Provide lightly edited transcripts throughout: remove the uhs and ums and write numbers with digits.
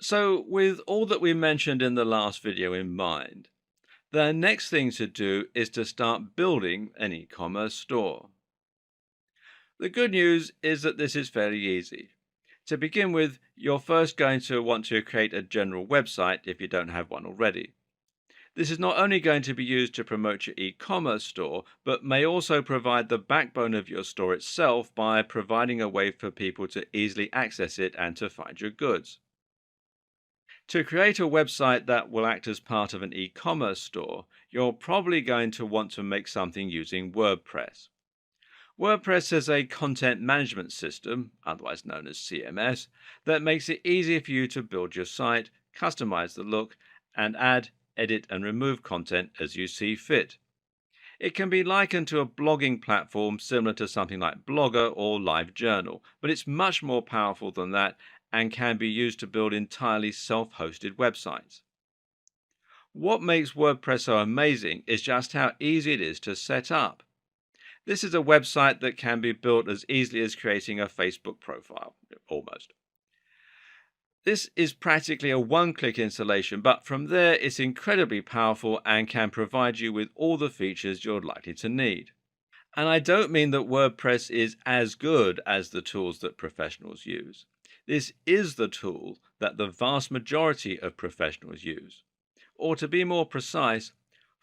So, with all that we mentioned in the last video in mind, the next thing to do is to start building an e-commerce store. The good news is that this is fairly easy. To begin with, you're first going to want to create a general website if you don't have one already. This is not only going to be used to promote your e-commerce store, but may also provide the backbone of your store itself by providing a way for people to easily access it and to find your goods. To create a website that will act as part of an e-commerce store, you're probably going to want to make something using WordPress. WordPress is a content management system, otherwise known as CMS, that makes it easier for you to build your site, customize the look, and add, edit, and remove content as you see fit. It can be likened to a blogging platform similar to something like Blogger or LiveJournal, but it's much more powerful than that and can be used to build entirely self-hosted websites. What makes WordPress so amazing is just how easy it is to set up. This is a website that can be built as easily as creating a Facebook profile, almost. This is practically a one-click installation, but from there it's incredibly powerful and can provide you with all the features you're likely to need. And I don't mean that WordPress is as good as the tools that professionals use. This is the tool that the vast majority of professionals use. Or to be more precise,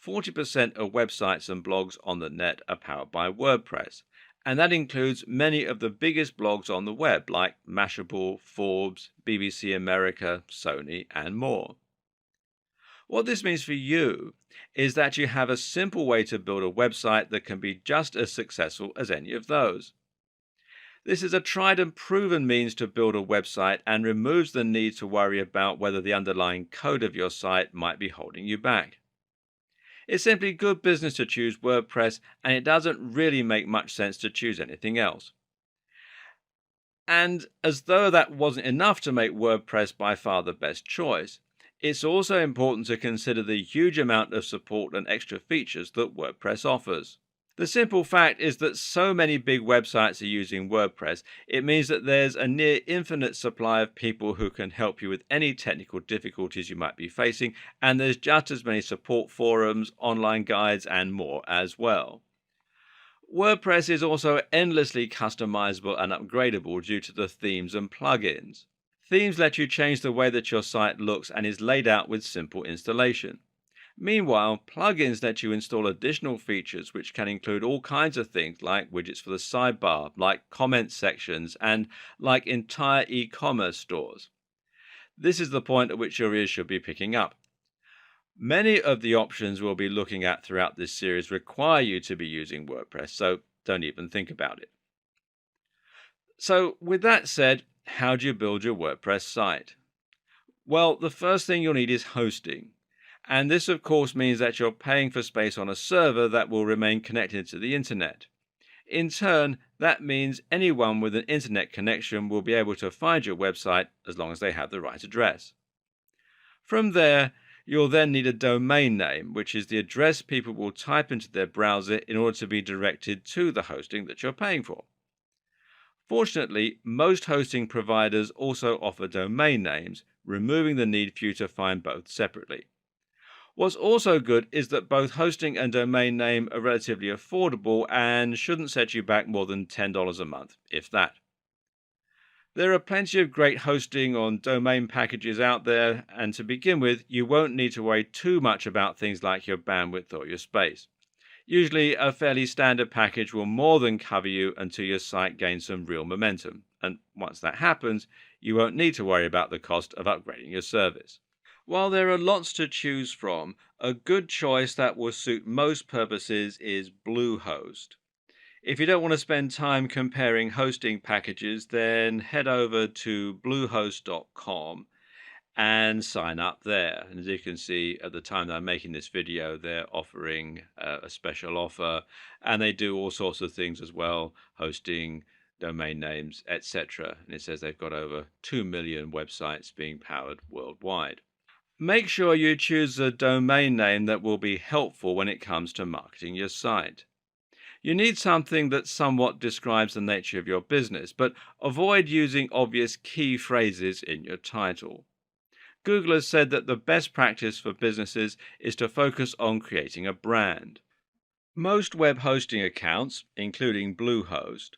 40% of websites and blogs on the net are powered by WordPress, and that includes many of the biggest blogs on the web like Mashable, Forbes, BBC America, Sony, and more. What this means for you is that you have a simple way to build a website that can be just as successful as any of those. This is a tried and proven means to build a website and removes the need to worry about whether the underlying code of your site might be holding you back. It's simply good business to choose WordPress, and it doesn't really make much sense to choose anything else. And as though that wasn't enough to make WordPress by far the best choice, it's also important to consider the huge amount of support and extra features that WordPress offers. The simple fact is that so many big websites are using WordPress, it means that there's a near infinite supply of people who can help you with any technical difficulties you might be facing, and there's just as many support forums, online guides, and more as well. WordPress is also endlessly customizable and upgradable due to the themes and plugins. Themes let you change the way that your site looks and is laid out with simple installation. Meanwhile, plugins let you install additional features which can include all kinds of things like widgets for the sidebar, like comment sections, and like entire e-commerce stores. This is the point at which your ears should be picking up. Many of the options we'll be looking at throughout this series require you to be using WordPress, so don't even think about it. So with that said, how do you build your WordPress site? Well, the first thing you'll need is hosting. And this, of course, means that you're paying for space on a server that will remain connected to the internet. In turn, that means anyone with an internet connection will be able to find your website as long as they have the right address. From there, you'll then need a domain name, which is the address people will type into their browser in order to be directed to the hosting that you're paying for. Fortunately, most hosting providers also offer domain names, removing the need for you to find both separately. What's also good is that both hosting and domain name are relatively affordable and shouldn't set you back more than $10 a month, if that. There are plenty of great hosting on domain packages out there, and to begin with, you won't need to worry too much about things like your bandwidth or your space. Usually, a fairly standard package will more than cover you until your site gains some real momentum, and once that happens, you won't need to worry about the cost of upgrading your service. While there are lots to choose from, a good choice that will suit most purposes is Bluehost. If you don't want to spend time comparing hosting packages, then head over to bluehost.com and sign up there. And as you can see, at the time that I'm making this video, they're offering a special offer, and they do all sorts of things as well, hosting, domain names, etc. And it says they've got over 2 million websites being powered worldwide. Make sure you choose a domain name that will be helpful when it comes to marketing your site. You need something that somewhat describes the nature of your business, but avoid using obvious key phrases in your title. Google has said that the best practice for businesses is to focus on creating a brand. Most web hosting accounts, including Bluehost,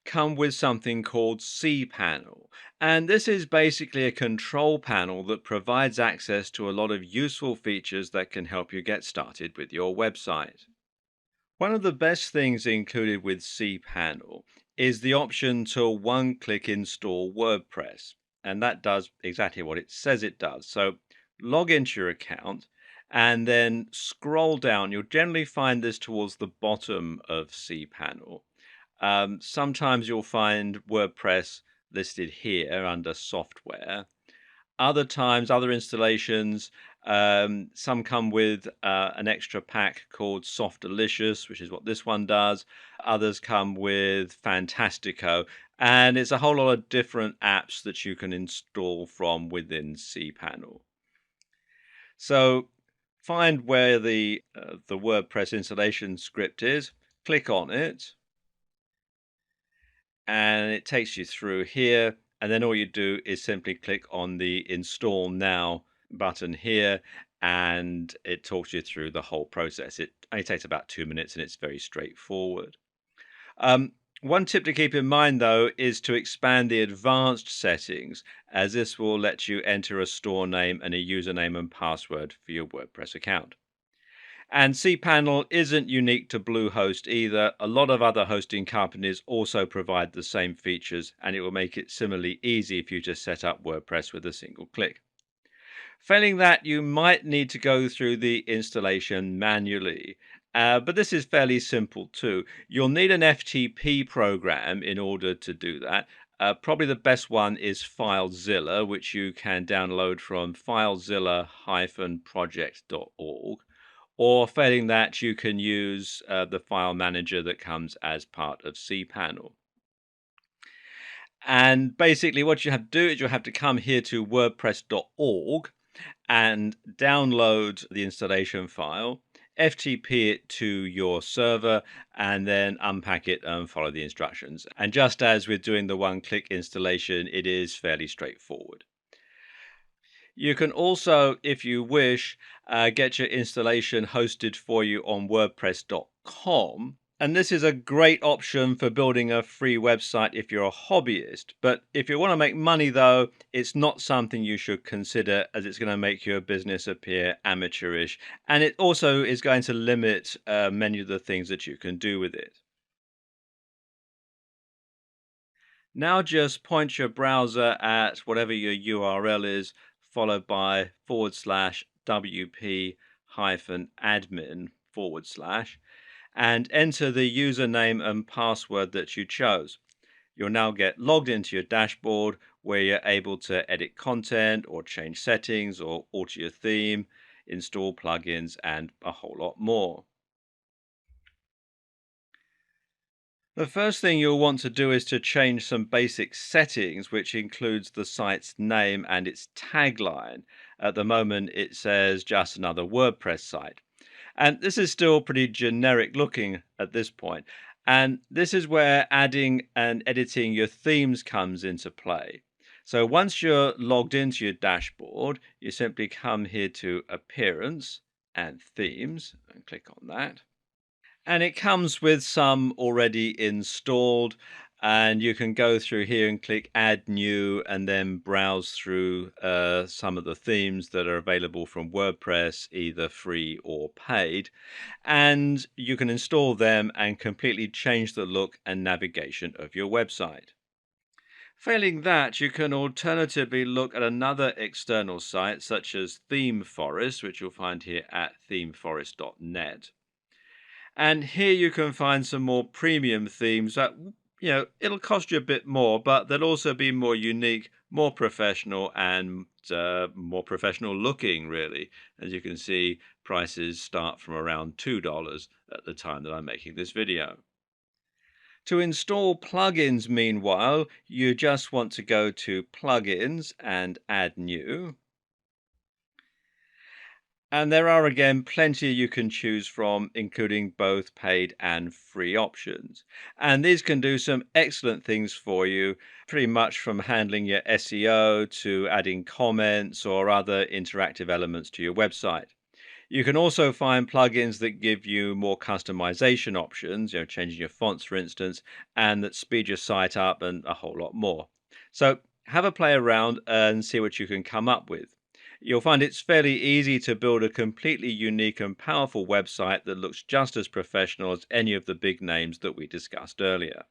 come with something called cPanel. And this is basically a control panel that provides access to a lot of useful features that can help you get started with your website. One of the best things included with cPanel is the option to one click install WordPress. And that does exactly what it says it does. So log into your account and then scroll down. You'll generally find this towards the bottom of cPanel. Sometimes you'll find WordPress listed here under software. Other times, other installations, some come with an extra pack called Soft Delicious, which is what this one does. Others come with Fantastico, and it's a whole lot of different apps that you can install from within cPanel. So find where the WordPress installation script is, click on it, and it takes you through here. And then all you do is simply click on the Install Now button here, and it talks you through the whole process. It only takes about 2 minutes and it's very straightforward. One tip to keep in mind, though, is to expand the advanced settings, as this will let you enter a store name and a username and password for your WordPress account. And cPanel isn't unique to Bluehost either. A lot of other hosting companies also provide the same features, and it will make it similarly easy for you to set up WordPress with a single click. Failing that, you might need to go through the installation manually. But this is fairly simple too. You'll need an FTP program in order to do that. Probably the best one is FileZilla, which you can download from filezilla-project.org. Or failing that, you can use the file manager that comes as part of cPanel. And basically, what you have to do is you have to come here to wordpress.org and download the installation file, FTP it to your server, and then unpack it and follow the instructions. And just as with doing the one-click installation, it is fairly straightforward. You can also, if you wish, get your installation hosted for you on WordPress.com. And this is a great option for building a free website if you're a hobbyist. But if you want to make money, though, it's not something you should consider, as it's going to make your business appear amateurish. And it also is going to limit many of the things that you can do with it. Now just point your browser at whatever your URL is, followed by /wp-admin/, and enter the username and password that you chose. You'll now get logged into your dashboard where you're able to edit content or change settings or alter your theme, install plugins, and a whole lot more. The first thing you'll want to do is to change some basic settings, which includes the site's name and its tagline. At the moment, it says just another WordPress site. And this is still pretty generic looking at this point. And this is where adding and editing your themes comes into play. So once you're logged into your dashboard, you simply come here to Appearance and Themes and click on that. And it comes with some already installed, and you can go through here and click Add New and then browse through some of the themes that are available from WordPress, either free or paid. And you can install them and completely change the look and navigation of your website. Failing that, you can alternatively look at another external site such as ThemeForest, which you'll find here at themeforest.net. And here you can find some more premium themes that, it'll cost you a bit more, but they'll also be more unique, more professional, and more professional looking, really. As you can see, prices start from around $2 at the time that I'm making this video. To install plugins, meanwhile, you just want to go to Plugins and Add New. And there are again plenty you can choose from, including both paid and free options. And these can do some excellent things for you, pretty much from handling your SEO to adding comments or other interactive elements to your website. You can also find plugins that give you more customization options, changing your fonts, for instance, and that speed your site up and a whole lot more. So have a play around and see what you can come up with. You'll find it's fairly easy to build a completely unique and powerful website that looks just as professional as any of the big names that we discussed earlier.